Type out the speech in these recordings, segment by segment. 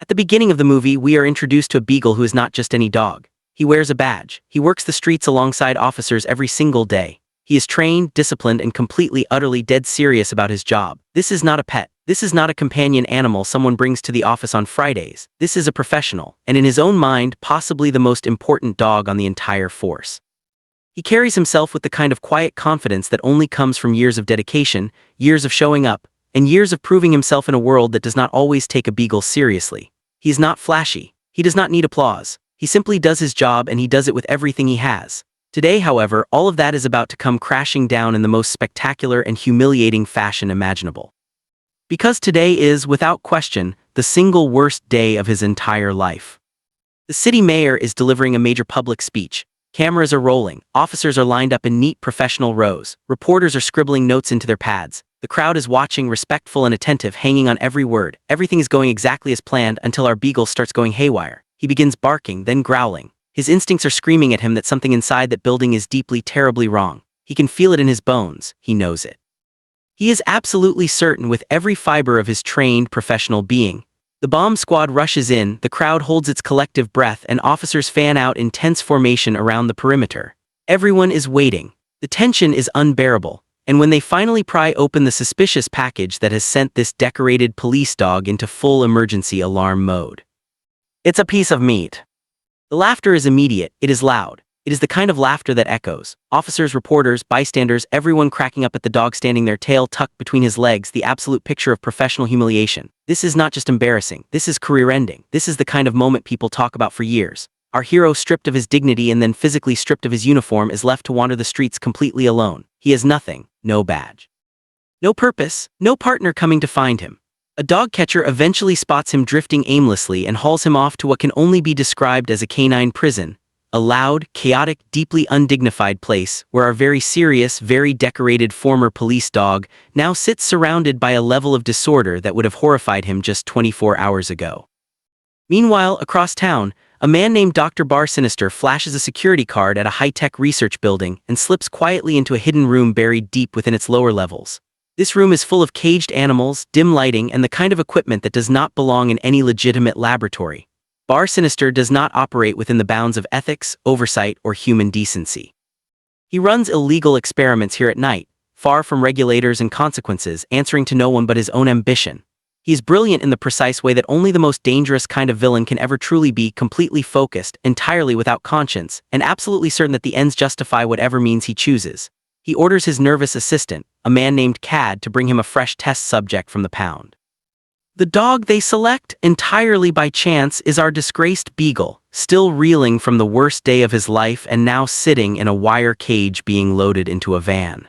At the beginning of the movie, we are introduced to a beagle who is not just any dog. He wears a badge. He works the streets alongside officers every single day. He is trained, disciplined, and completely, utterly dead serious about his job. This is not a pet. This is not a companion animal someone brings to the office on Fridays. This is a professional, and in his own mind, possibly the most important dog on the entire force. He carries himself with the kind of quiet confidence that only comes from years of dedication, years of showing up, and years of proving himself in a world that does not always take a beagle seriously. He is not flashy. He does not need applause. He simply does his job, and he does it with everything he has. Today, however, all of that is about to come crashing down in the most spectacular and humiliating fashion imaginable. Because today is, without question, the single worst day of his entire life. The city mayor is delivering a major public speech. Cameras are rolling, officers are lined up in neat professional rows, reporters are scribbling notes into their pads. The crowd is watching, respectful and attentive, hanging on every word. Everything is going exactly as planned until our beagle starts going haywire. He begins barking, then growling. His instincts are screaming at him that something inside that building is deeply, terribly wrong. He can feel it in his bones. He knows it. He is absolutely certain with every fiber of his trained, professional being. The bomb squad rushes in, the crowd holds its collective breath, and officers fan out in tense formation around the perimeter. Everyone is waiting. The tension is unbearable. And when they finally pry open the suspicious package that has sent this decorated police dog into full emergency alarm mode, it's a piece of meat. The laughter is immediate, it is loud. It is the kind of laughter that echoes. Officers, reporters, bystanders, everyone cracking up at the dog standing there, tail tucked between his legs, the absolute picture of professional humiliation. This is not just embarrassing, this is career-ending. This is the kind of moment people talk about for years. Our hero, stripped of his dignity and then physically stripped of his uniform, is left to wander the streets completely alone. He has nothing, no badge, no purpose, no partner coming to find him. A dog catcher eventually spots him drifting aimlessly and hauls him off to what can only be described as a canine prison, a loud, chaotic, deeply undignified place where our very serious, very decorated former police dog now sits surrounded by a level of disorder that would have horrified him just 24 hours ago. Meanwhile, across town, a man named Dr. Bar Sinister flashes a security card at a high-tech research building and slips quietly into a hidden room buried deep within its lower levels. This room is full of caged animals, dim lighting, and the kind of equipment that does not belong in any legitimate laboratory. Bar Sinister does not operate within the bounds of ethics, oversight, or human decency. He runs illegal experiments here at night, far from regulators and consequences, answering to no one but his own ambition. He is brilliant in the precise way that only the most dangerous kind of villain can ever truly be, completely focused, entirely without conscience, and absolutely certain that the ends justify whatever means he chooses. He orders his nervous assistant, a man named Cad, to bring him a fresh test subject from the pound. The dog they select, entirely by chance, is our disgraced beagle, still reeling from the worst day of his life and now sitting in a wire cage being loaded into a van.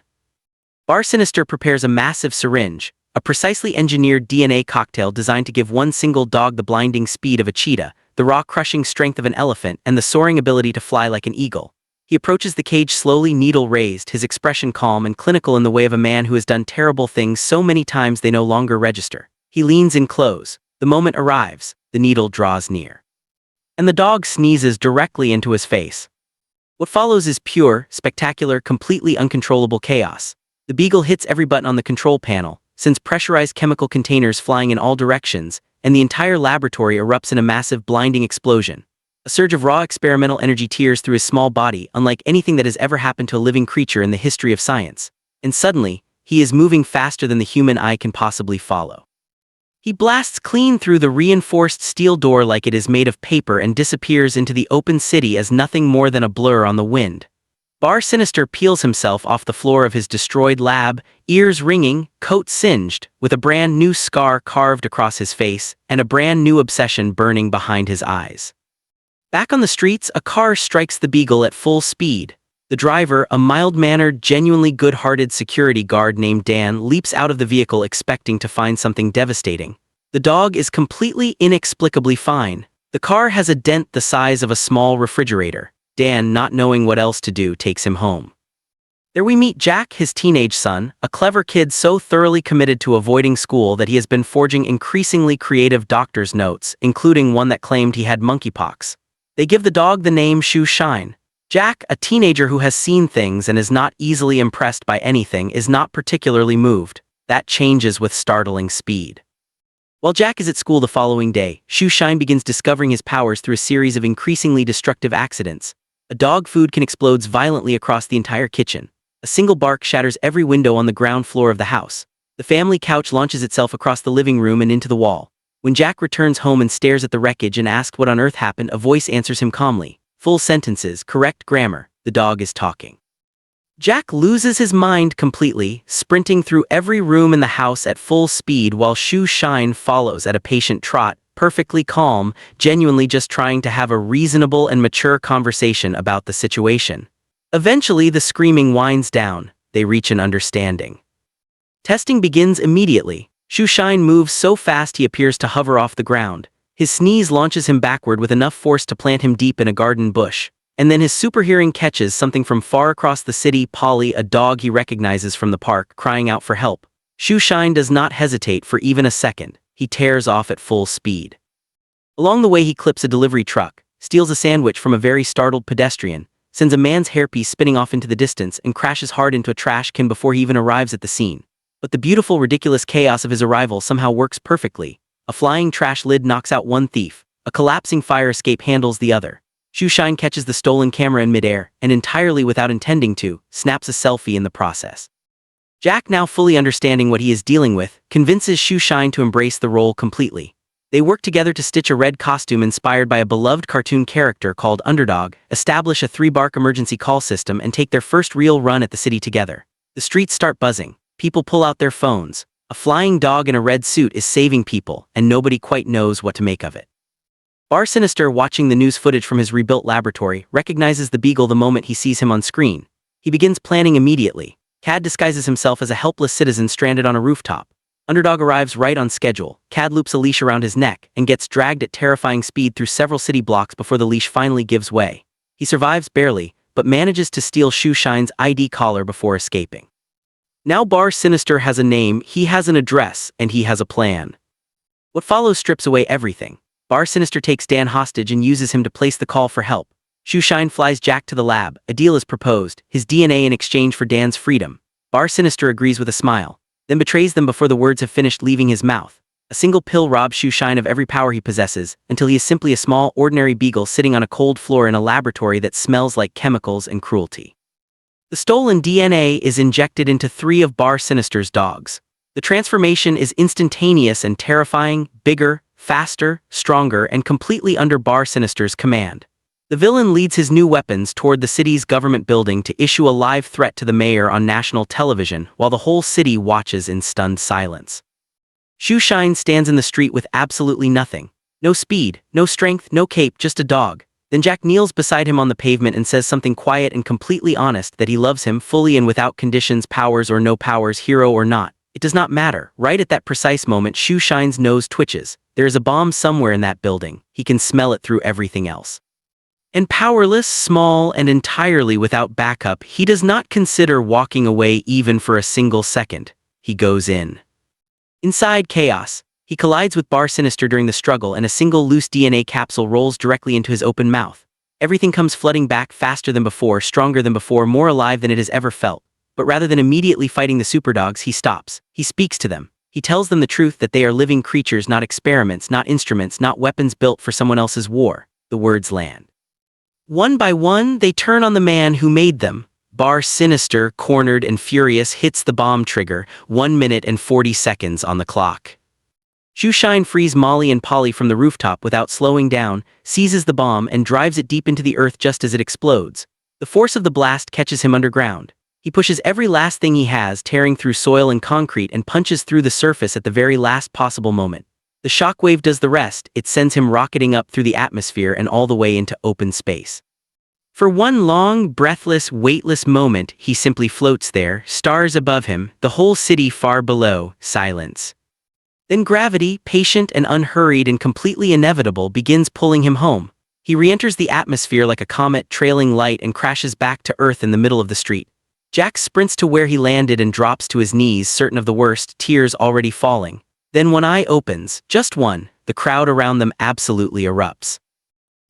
Bar Sinister prepares a massive syringe, a precisely engineered DNA cocktail designed to give one single dog the blinding speed of a cheetah, the raw crushing strength of an elephant, and the soaring ability to fly like an eagle. He approaches the cage slowly, needle raised, his expression calm and clinical in the way of a man who has done terrible things so many times they no longer register. He leans in close. The moment arrives, the needle draws near, and the dog sneezes directly into his face. What follows is pure, spectacular, completely uncontrollable chaos. The beagle hits every button on the control panel, sends pressurized chemical containers flying in all directions, and the entire laboratory erupts in a massive, blinding explosion. A surge of raw experimental energy tears through his small body, unlike anything that has ever happened to a living creature in the history of science. And suddenly, he is moving faster than the human eye can possibly follow. He blasts clean through the reinforced steel door like it is made of paper and disappears into the open city as nothing more than a blur on the wind. Bar Sinister peels himself off the floor of his destroyed lab, ears ringing, coat singed, with a brand new scar carved across his face and a brand new obsession burning behind his eyes. Back on the streets, a car strikes the beagle at full speed. The driver, a mild-mannered, genuinely good-hearted security guard named Dan, leaps out of the vehicle expecting to find something devastating. The dog is completely, inexplicably fine. The car has a dent the size of a small refrigerator. Dan, not knowing what else to do, takes him home. There we meet Jack, his teenage son, a clever kid so thoroughly committed to avoiding school that he has been forging increasingly creative doctor's notes, including one that claimed he had monkeypox. They give the dog the name Shoe Shine. Jack, a teenager who has seen things and is not easily impressed by anything, is not particularly moved. That changes with startling speed. While Jack is at school the following day, Shoe Shine begins discovering his powers through a series of increasingly destructive accidents. A dog food can explode violently across the entire kitchen. A single bark shatters every window on the ground floor of the house. The family couch launches itself across the living room and into the wall. When Jack returns home and stares at the wreckage and asks what on earth happened, a voice answers him calmly. Full sentences, correct grammar, the dog is talking. Jack loses his mind completely, sprinting through every room in the house at full speed while Shoe Shine follows at a patient trot, perfectly calm, genuinely just trying to have a reasonable and mature conversation about the situation. Eventually, the screaming winds down. They reach an understanding. Testing begins immediately. Shoe Shine moves so fast he appears to hover off the ground. His sneeze launches him backward with enough force to plant him deep in a garden bush. And then his super hearing catches something from far across the city, Polly, a dog he recognizes from the park, crying out for help. Shoe Shine does not hesitate for even a second. He tears off at full speed. Along the way he clips a delivery truck, steals a sandwich from a very startled pedestrian, sends a man's hairpiece spinning off into the distance, and crashes hard into a trash can before he even arrives at the scene. But the beautiful, ridiculous chaos of his arrival somehow works perfectly. A flying trash lid knocks out one thief. A collapsing fire escape handles the other. Shoe Shine catches the stolen camera in midair, and entirely without intending to, snaps a selfie in the process. Jack, now fully understanding what he is dealing with, convinces Shoe Shine to embrace the role completely. They work together to stitch a red costume inspired by a beloved cartoon character called Underdog, establish a 3-bark emergency call system, and take their first real run at the city together. The streets start buzzing. People pull out their phones. A flying dog in a red suit is saving people, and nobody quite knows what to make of it. Bar Sinister, watching the news footage from his rebuilt laboratory, recognizes the beagle the moment he sees him on screen. He begins planning immediately. Cad disguises himself as a helpless citizen stranded on a rooftop. Underdog arrives right on schedule. Cad loops a leash around his neck and gets dragged at terrifying speed through several city blocks before the leash finally gives way. He survives barely, but manages to steal Shoe Shine's ID collar before escaping. Now Bar Sinister has a name, he has an address, and he has a plan. What follows strips away everything. Bar Sinister takes Dan hostage and uses him to place the call for help. Shoe Shine flies Jack to the lab. A deal is proposed, his DNA in exchange for Dan's freedom. Bar Sinister agrees with a smile, then betrays them before the words have finished leaving his mouth. A single pill robs Shoe Shine of every power he possesses, until he is simply a small, ordinary beagle sitting on a cold floor in a laboratory that smells like chemicals and cruelty. The stolen DNA is injected into 3 of Bar Sinister's dogs. The transformation is instantaneous and terrifying, bigger, faster, stronger, and completely under Bar Sinister's command. The villain leads his new weapons toward the city's government building to issue a live threat to the mayor on national television, while the whole city watches in stunned silence. Shoe Shine stands in the street with absolutely nothing. No speed, no strength, no cape, just a dog. Then Jack kneels beside him on the pavement and says something quiet and completely honest, that he loves him fully and without conditions, powers or no powers, hero or not. It does not matter. Right at that precise moment, Shoe Shine's nose twitches. There is a bomb somewhere in that building. He can smell it through everything else. And powerless, small, and entirely without backup, he does not consider walking away even for a single second. He goes in. Inside chaos, he collides with Bar Sinister during the struggle, and a single loose DNA capsule rolls directly into his open mouth. Everything comes flooding back faster than before, stronger than before, more alive than it has ever felt. But rather than immediately fighting the superdogs, he stops. He speaks to them. He tells them the truth, that they are living creatures, not experiments, not instruments, not weapons built for someone else's war. The words land. One by one, they turn on the man who made them. Bar Sinister, cornered and furious, hits the bomb trigger, 1 minute and 40 seconds on the clock. Shoe Shine frees Molly and Polly from the rooftop without slowing down, seizes the bomb, and drives it deep into the earth just as it explodes. The force of the blast catches him underground. He pushes every last thing he has, tearing through soil and concrete, and punches through the surface at the very last possible moment. The shockwave does the rest. It sends him rocketing up through the atmosphere and all the way into open space. For one long, breathless, weightless moment, he simply floats there, stars above him, the whole city far below, silence. Then gravity, patient and unhurried and completely inevitable, begins pulling him home. He re-enters the atmosphere like a comet trailing light and crashes back to Earth in the middle of the street. Jack sprints to where he landed and drops to his knees, certain of the worst, tears already falling. Then one eye opens, just one. The crowd around them absolutely erupts.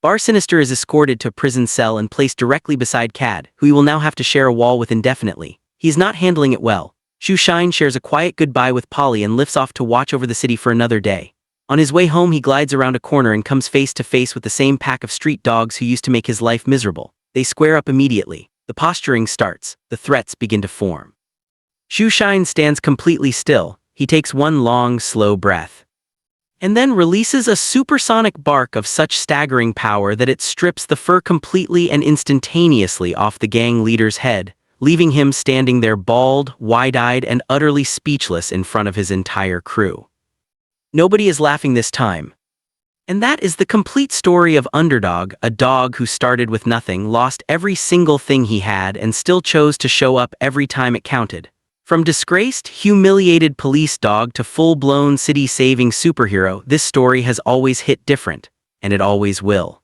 Bar Sinister is escorted to a prison cell and placed directly beside Cad, who he will now have to share a wall with indefinitely. He is not handling it well. Shoe Shine shares a quiet goodbye with Polly and lifts off to watch over the city for another day. On his way home, he glides around a corner and comes face to face with the same pack of street dogs who used to make his life miserable. They square up immediately. The posturing starts. The threats begin to form. Shoeshine stands completely still. He takes one long, slow breath, and then releases a supersonic bark of such staggering power that it strips the fur completely and instantaneously off the gang leader's head, leaving him standing there bald, wide-eyed, and utterly speechless in front of his entire crew. Nobody is laughing this time. And that is the complete story of Underdog, a dog who started with nothing, lost every single thing he had, and still chose to show up every time it counted. From disgraced, humiliated police dog to full-blown city-saving superhero, this story has always hit different, and it always will.